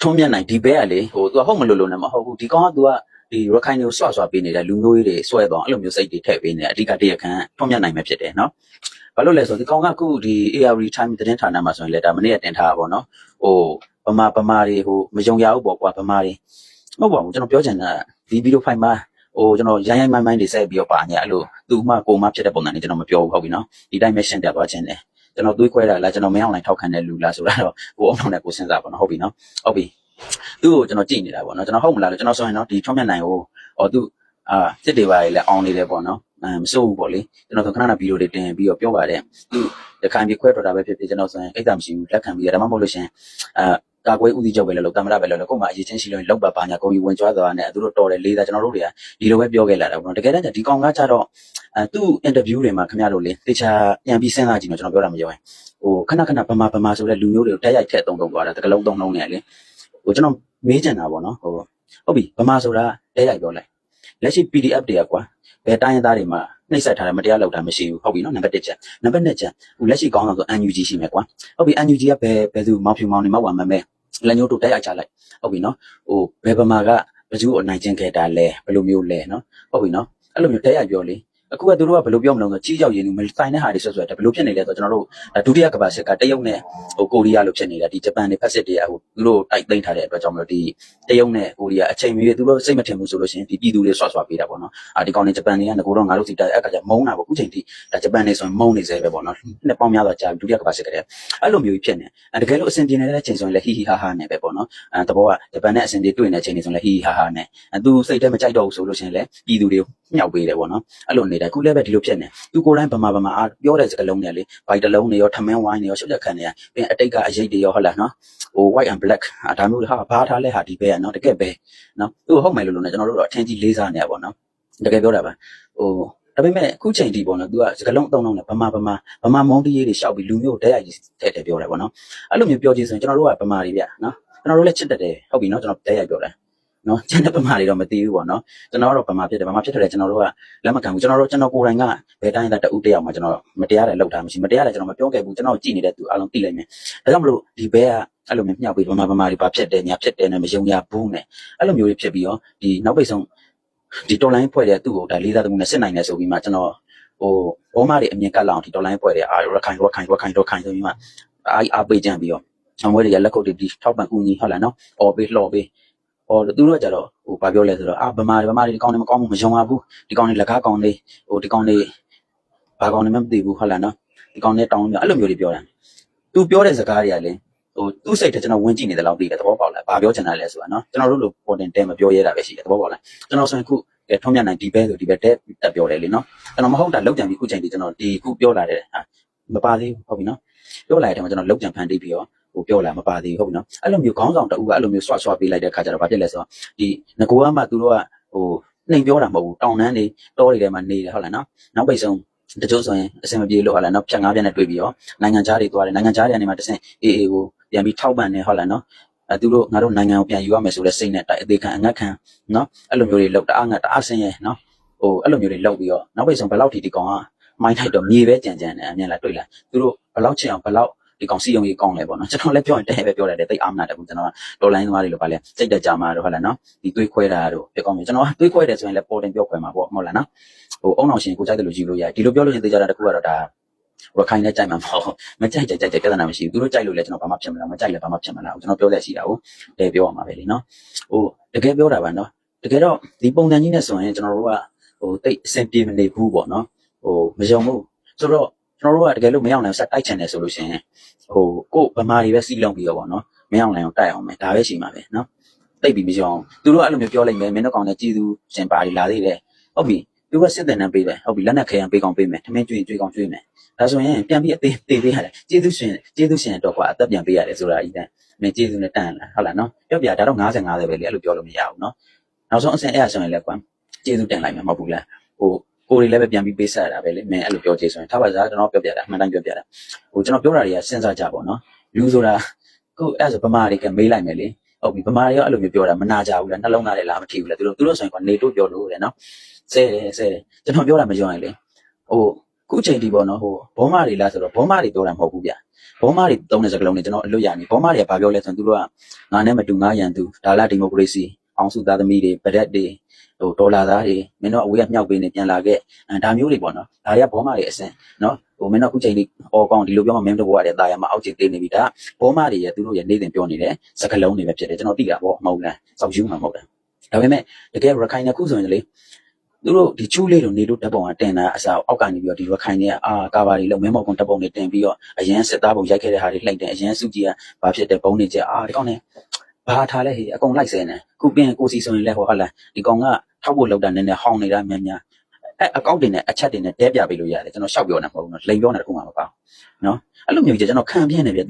ထုံးမြတ်နိုင်ဒီဘဲကလေဟို तू ဟုတ်မလို့လို့နဲ့မဟုတ်ဘူးဒီကောင်က तू ကဒီရခိုင်တွေကိုဆွဆွပေးနေတဲ့လူမျိုးကြီးတွေဆွဲတော့အဲ့လိုမျိုးစိတ်တွေထည့်ပေးနေအဓိကတရခံထုံးမြတ်နိုင်မှာဖြစ်တယ်နော်ဘာလို့လဲဆိုဒီကောင်ကအခုဒီ ARD time သတင်းဌာနမှာဆိုရင်လေဒါမနေ့ကတင်ထားတာပေါ့နော်ဟိုဗမာတွေဟိုမယုံရဘူးပေါ့ကွာဗမာတွေမဟုတ်ပါဘူးကျွန်တော်ပြောချင်တာဒီဗီဒီယိုဖိုင်မှာဟိုကျွန်တော်ရိုင်းမိုင်းတွေဆက်ပြီးတော့ပါနေအဲ့လိုသူ့မှကိုမဖြစ်တဲ့ပုံစံနဲ့ကျွန်တော်မပြောဘူးဟုတ်ပြီနော်ဒီတိုင်းပဲရှင်းပြသွားခြင်းတယ်ကျွန်တော်တွေးခွဲတာလားကျွန်တော်မင်းအောင်နိုင်ထောက်ခံတဲ့လူလားဆိုတာတော့ကိုအောင်အောင်နဲ့ကိုစဉ်းစားပါနော်ဟုတ်ပြီနော်ဟုတ်ပြီသူ့ကိုကျွန်တော်ကြည့်နေတာပေါ့နော်ကျွန်တော်ဟုတ်မလားလို့ကျွန်တော်ဆိုရင်နော်ဒီထုံးမြတ်နိုင်ကိုသူစစ်တွေပါလေလည်းအောင်နေတယ်ပေါ့နော်မစိုးဘူးပေါ့လေကျွန်တော်ခဏခဏဗီဒီယိုတွေတင်ပြီးတော့ပြောပါတယ်သူရခိုင်ပြည်ခွဲတော်တာပဲဖြစ်ဖြစ်ကျွန်တော်ဆိုရင်အိတ်တာမရှိဘူးလက်ခံပြီးရဒါမှမဟုတ်လို့ရှင်ကာကွယ်ဦးစီးချုပ်ပဲလို့တမရပဲလို့ကို့မှာအရေးချင်းရှိလို့လောက်ပါညာကိုကြီးဝင်ကြွားသွားတယ်သူတို့တော်တယ်လေးသားကျွန်တော်တို့တွေကဒီလိုပဲပြောခဲ့လာတာပေါ့နော်တကယ်တမ်းဒီကောင်ကကြတော့သူ့အင်တာဗျူးတွေမှာခင်ဗျားတို့လေတေချာပြန်ပြီးစဉ်းစားကြည့်တော့ကျွန်တော်ပြောတာမပြောရင်ဟိုခဏခဏဗမာဆိုတဲ့လူမျိုးတွေကိုတက်ရိုက်ထက်သုံးသွားတာတကလုံးသုံးလုံးနေလေဟိုကျွန်တော်မေးချင်တာပေါ့နော်ဟိုဟုတ်ပြီဗမာဆိုတာတက်ရိုက်ပြောလိုက်လက်ရှိ PDF တွေကကွာဘယ်တိုင်းသားတွေမှာနှိပ်စက်ထားတယ်မတရားလုပ်တာမရှိဘူးဟုတ်ပြီနော်နံပါတ်1ချက်နံပါတ်2ချက်ဟိုလက်ရှိကောင်းဆောင်ဆို NUG ရှိမယ်ကွာဟုတ်ပြီ NUG ကဘယ်သူမောင်ဖြူမောင်နေမောက်ဝါမမဲလက်ညှိုးတို့တက်ရိုက်ချလိုက်ဟုတ်ပြီနော်ဟိုဘယ်ဗမာကဘယ်သူ့အနိုင်ကျင့်ခဲ့တာလဲဘယ်လိုမျိုးလဲနော်ဟုတ်ပြီနော်အဲ့လိုမျိုးတက်ရိုက်ပြောလေအခုကသူတို့ကဘယ်လိုပြောမလို့ဆိုကြီးကြောက်ရင်းမဆိုင်တဲ့ဟာတွေဆွဆွတယ်ဘယ်လိုဖြစ်နေလဲဆိုတော့ကျွန်တော်တို့ဒုတိယကမ္ဘာစစ်ကတရုတ်နဲ့ဟိုကိုရီးယားလိုဖြစ်နေတာဒီဂျပန်တွေဖက်စစ်တွေကဟိုသူတို့တိုက်သိမ်းထားတဲ့အတွက်ကြောင့်မလို့ဒီတရုတ်နဲ့ကိုရီးယားအချိန်မီသူတို့စိတ်မထင်ဘူးဆိုလို့ရှိရင်ဒီပြည်သူတွေဆွပေးတာပေါ့နော်ဒီကောင်တွေဂျပန်တွေကငကိုတော့ငါတို့စီတိုက်အခါကျမုန်းတာပေါ့အခုချိန်ထိဒါဂျပန်တွေဆိုရင်မုန်းနေစေပဲပေါ့နော်နှစ်ပေါင်းများစွာကြာဒုတိယကမ္ဘာစစ်ကတည်းကအဲ့လိုမျိုးဖြစ်နေတကယ်လို့အဆင်ပြေနေတဲ့ချိန်ဆိုရင်လည်းဟီဟီဟာဟာနဲ့ပဲပေါ့နော်တဘောကဂျပန်နဲ့အဆင်ပြေတွေ့နေတဲ့ချိန်တွေဆိုရင်လည်းဟီဟီဟာဟာနဲ့သူစိတ်ထဲမကြိုက်တော့ဘူးဆိုလို့ရှိရင်လည်းပြည်သူတွေမြောက်ပေးတယ်ပေါ့နော်အဲ့လိုနေတာခုလည်းပဲဒီလိုဖြစ်နေသူကိုယ်တိုင်ဗမာအားပြောတဲ့စကားလုံးတွေလေဘိုက်တလုံးတွေရောထမင်းဝိုင်းတွေရောရှုပ်လက်ခံနေရပြီးအတိတ်ကအရေးတွေရောဟုတ်လားနော်ဟို white and black ဒါမျိုးဟာဘာထားလဲဟာဒီပဲရနော်တကယ်ပဲနော်သူဟုတ်မယ်လို့လည်းကျွန်တော်တို့တော့အထင်ကြီးလေးစားနေရပါတော့တကယ်ပြောတာပါဟိုဒါပေမဲ့အခုချိန်ဒီပေါ့နော်သူကစကားလုံးအသုံးလုံးနဲ့ဗမာမုန်းတီးရေးတွေရှောက်ပြီးလူမျိုးတက်ရိုက်တဲ့ပြောတယ်ပေါ့နော်အဲ့လိုမျိုးပြောကြည့်ဆိုရင်ကျွန်တော်တို့ကဗမာတွေဗျနော်ကျွန်တော်တို့လည်းချစ်တတ်တယ်ဟုတ်ပြီနော်ကျွန်တော်တက်ရိုက်ပြောတယ်နော်ကျန်တဲ့ဗမာတွေတော့မသိဘူးပေါ့နော်ကျွန်တော်တော့ဗမာဖြစ်တယ်ကျွန်တော်တို့ကလက်မခံဘူးကျွန်တော်ကိုယ်တိုင်ကဘယ်တိုင်းသာတဦးတယောက်မှကျွန်တော်မတရားတယ်လောက်တာမရှိမတရားတယ်ကျွန်တော်မပြောခဲ့ဘူးကျွန်တော်ကြည့်နေတဲ့သူအားလုံးသိလိုက်မယ်ဒါကြောင့်မလို့ဒီဘဲကအဲ့လိုမျိုးမြှောက်ပြီးဗမာတွေပါဖြစ်တယ်ညာဖြစ်တယ်နဲ့မယုံရဘူးနဲ့အဲ့လိုမျိုးတွေဖြစ်ပြီးတော့ဒီနောက်ပိတ်ဆုံးဒီတော်လိုင်းဖွဲ့တဲ့သူ့ကိုဒါလေးသားသမီးနဲ့စစ်နိုင်တယ်ဆိုပြီးမှကျွန်တော်ဟိုဘောမတွေအမြင်ကတ်လောင်ဒီတော်လိုင်းဖွဲ့တဲ့ရခိုင်ဆိုပြီးမှအားပေးကြံပြီးတော့အောင်ဝဲတွေကလက်ကုပ်တွေပြီးထောက်ပံ့ကူညီဟုတ်လားနော်အော်ပေးလှော်ပေးသူတို့ကကြတော့ဟိုဘာပြောလဲဆိုတော့ဗမာတွေဒီကောင်တွေမကောင်းဘူးမယုံပါဘူးဒီကောင်တွေလက်ကားကောင်တွေဒီကောင်တွေဘာကောင်တွေမှမသိဘူးဟုတ်လားနော်ဒီကောင်တွေတောင်းအဲ့လိုမျိုးတွေပြောတယ်သူပြောတဲ့စကားတွေကလည်းသူ့စိတ်ထဲကျွန်တော်ဝင်ကြည့်နေတယ်လို့သိတယ်သဘောပေါက်လားဘာပြောချင်တာလဲဆိုတာနော်ကျွန်တော်တို့လိုပေါ်တင်တဲမပြောရဲတာပဲရှိတယ်သဘောပေါက်လားကျွန်တော်ဆိုရင်ခုထုံးမြတ်နိုင်ဒီဘဲဆိုဒီဘဲတက်ပြောတယ်လေနော်ကျွန်တော်မဟုတ်တာလောက်ကြံပြီးခုချိန်ဒီကျွန်တော်ဒီခုပြောလာတဲ့ဟာမပါသေးဘူးဟုတ်ပြီနော်ပြောလာတဲ့ထဲမှာကျွန်တော်လောက်ကြံဖန်တီးပြီးတော့ဟိုပြောလာမပါသေးဘူးဟုတ်ပြီနော်အဲ့လိုမျိုးခေါင်းဆောင်တအူကအဲ့လိုမျိုးဆွပေးလိုက်တဲ့ခါကျတော့ဘာဖြစ်လဲဆိုတော့ဒီငကိုကမှသူတို့ကဟိုနှိမ်ပြောတာမဟုတ်ဘူးတောင်တန်းတွေတောတွေထဲမှာနေတယ်ဟုတ်လားနော်နောက်ပိတ်ဆုံးတချို့ဆိုရင်အစင်မပြေလို့ဟုတ်လားနော်ဖြတ်၅ပြက်နဲ့တွေ့ပြီးတော့နိုင်ငံခြားတွေသွားတယ်နိုင်ငံခြားတွေကနေမှတဆင့်အေးကိုပြန်ပြီးထောက်ပံ့နေဟုတ်လားနော်သူတို့ငါတို့နိုင်ငံကိုပြန်ယူရမယ်ဆိုတဲ့စိတ်နဲ့တိုက်အသေးခံအငတ်ခံနော်အဲ့လိုမျိုးတွေလောက်တအားငတ်တအားဆင်းရဲနော်ဟိုအဲ့လိုမျိုးတွေလောက်ပြီးတော့နောက်ပိတ်ဆုံးဘယ်လောက်ထိဒီကောင်ကမိုင်းထိုက်တော့မြေပဲကြံတယ်အမြင်လာတွေ့လားသူတို့ဘယ်လောက်ချင်အောင်ဘယ်လောက်ဒီကောင်စီယုံကြီးကောင်းလဲပေါ့နော်ကျွန်တော်လည်းပြောရင်တဲ့ပဲပြောတယ်တိတ်အားမနာတယ်ဘူးကျွန်တော်ကတော်လိုင်းသမားတွေလို့ပါလဲစိတ်တက်ကြမှာတော့ဟုတ်လားနော်ဒီတွေးခွဲတာတို့ဖြစ်ကောင်းပြီကျွန်တော်တွေးခွဲတယ်ဆိုရင်လည်းပေါ်တင်ပြောခွဲမှာပေါ့မဟုတ်လားနော်ဟိုအုံအောင်ရှင်ကိုကြိုက်တယ်လို့ယူလို့ရတယ်ဒီလိုပြောလို့ရင်သိကြတာတခုကတော့ဒါရခိုင်နဲ့ကြိုက်မှာမဟုတ်မကြိုက်ပြဿနာမရှိဘူးသူတို့ကြိုက်လို့လည်းကျွန်တော်ဘာမှဖြစ်မလားမကြိုက်လည်းဘာမှဖြစ်မလားကျွန်တော်ပြောလက်ရှိတာကိုတဲ့ပြောရမှာပဲလीနော်ဟိုတကယ်ပြောတာပါနော်တကယ်တော့ဒီပုံစံကြီးနဲ့ဆိုရင်ကျွန်တော်တို့ကဟိုတိတ်အဆင်ပြေမနေဘူးပေါ့နော်ဟိုမယုံဘူးဆိုတော့ကျွန်တော်တို့ကတကယ်လို့မရောက်နိုင်ဆက်တိုက်ချင်တယ်ဆိုလို့ရှိရင်ဟိုကိုဗမာတွေပဲစီးလုံးပြီးတော့ပေါ့နော်မရောက်နိုင်အောင်တိုက်အောင်မယ်ဒါပဲရှိမှာပဲနော်တိတ်ပြီးမယုံသူတို့ကအဲ့လိုမျိုးပြောလိုက်မယ်မင်းတို့ကောင်လည်းကြည်သူရှင်ပါရီလာသေးတယ်ဟုတ်ပြီသူကစစ်တဲ့နန်းပေးတယ်ဟုတ်ပြီလက်နဲ့ခဲရန်ပေးကောင်ပေးမယ်ထမင်းကျွေးကောင်ကျွေးမယ်ဒါဆိုရင်ပြန်ပြီးအသေးပေးရတယ်ကျေးဇူးရှင်တော့ကွာအသက်ပြန်ပေးရတယ်ဆိုတာအရင်မင်းကျေးဇူးနဲ့တန်လာဟုတ်လားနော်ပြောပြဒါတော့50ပဲလေအဲ့လိုပြောလို့မရဘူးနော်နောက်ဆုံးအဆင့်အဲ့ဆိုရင်လည်းကွာကျေးဇူးတင်လိုက်မှာမဟုတ်ဘူးလားဟိုကိုယ်တွေလည်းပဲပြန်ပြီးပေးဆက်ရတာပဲလေမင်းအဲ့လိုပြောချေဆိုရင်ထားပါစားကျွန်တော်ပြောပြတာအမှန်တမ်းပြောပြတာဟိုကျွန်တော်ပြောတာတွေကစဉ်းစားကြပါတော့နော်လူဆိုတာကိုအဲ့ဆိုဗမာတွေကမေးလိုက်မယ်လေဟုတ်ပြီဗမာတွေရောအဲ့လိုမျိုးပြောတာမနာကြဘူးလားနှလုံးသားတွေလားမထီဘူးလားသူတို့ဆိုရင်ကနေတို့ပြောလို့တဲ့နော်ဆဲတယ်ကျွန်တော်ပြောတာမယုံရင်လေဟို ခုချိန်ဒီပေါ့နော်ဟိုဘောမတွေလားဆိုတော့ဘောမတွေပြောတာမဟုတ်ဘူးဗျဘောမတွေတုံးတဲ့စကားလုံးတွေကျွန်တော်အလွတ်ရနေဘောမတွေကဘာပြောလဲဆိုရင်သူတို့ကငါနဲ့မတူငါရန်သူဒါလာဒီမိုကရေစီအောင်စုသားသမီးတွေဗရက်တွေဟိုဒေါ်လာသားတွေမင်းတို့အဝေးကမြောက်ပေးနေပြန်လာခဲ့ဒါမျိုးတွေပေါ့နော်ဒါတွေကဘောမတွေအစင်နော်ဟိုမင်းတို့အခုချိန်လေးအော်ကောင်းဒီလိုပြောမှမင်းတို့ဘဝတွေတာရမှာအောက်ချိန်တေးနေပြီဒါဘောမတွေရဲ့သူတို့ရဲ့နေစဉ်ပြောနေတဲ့စကားလုံးတွေပဲဖြစ်တယ်ကျွန်တော်သိတာပေါ့မဟုတ်လားစောက်ယူမှာမဟုတ်လားဒါပေမဲ့တကယ်ရခိုင်ကခုဆိုရင်လေသူတို့ဒီချူးလေးတို့နေတို့တပ်ပုံကတင်တာအစားအောက်ကနေပြီးတော့ဒီရခိုင်တွေကကာဘာတွေလုံးမဲမောက်ကွန်တပ်ပုံတွေတင်ပြီးတော့အရန်စစ်သားပုံရိုက်ခဲ့တဲ့ဟာတွေလှိမ့်တယ်အရန်စုကြီးကဘာဖြစ်တဲ့ဘုံတွေကြဒီကောင်နဲ့ဘာထားလဲဟေးအကုန်လိုက်စဲနေခုပြင်ကိုစီဆိုရင်လဲဟောဟာလားဒီကောင်ကထောက်ဖို့လောက်တာနည်းနည်းဟောင်းနေတာများများအကောက်တွေနဲ့အချက်တွေနဲ့တဲပြပေးလို့ရတယ်ကျွန်တော်ရှောက်ပြောနေတာမဟုတ်ဘူးနော်လိန်ပြောနေတာတခုမှမပေါ့နော်အဲ့လိုမျိုးကြီးကျွန်တော်ခံပြင်းနေပြ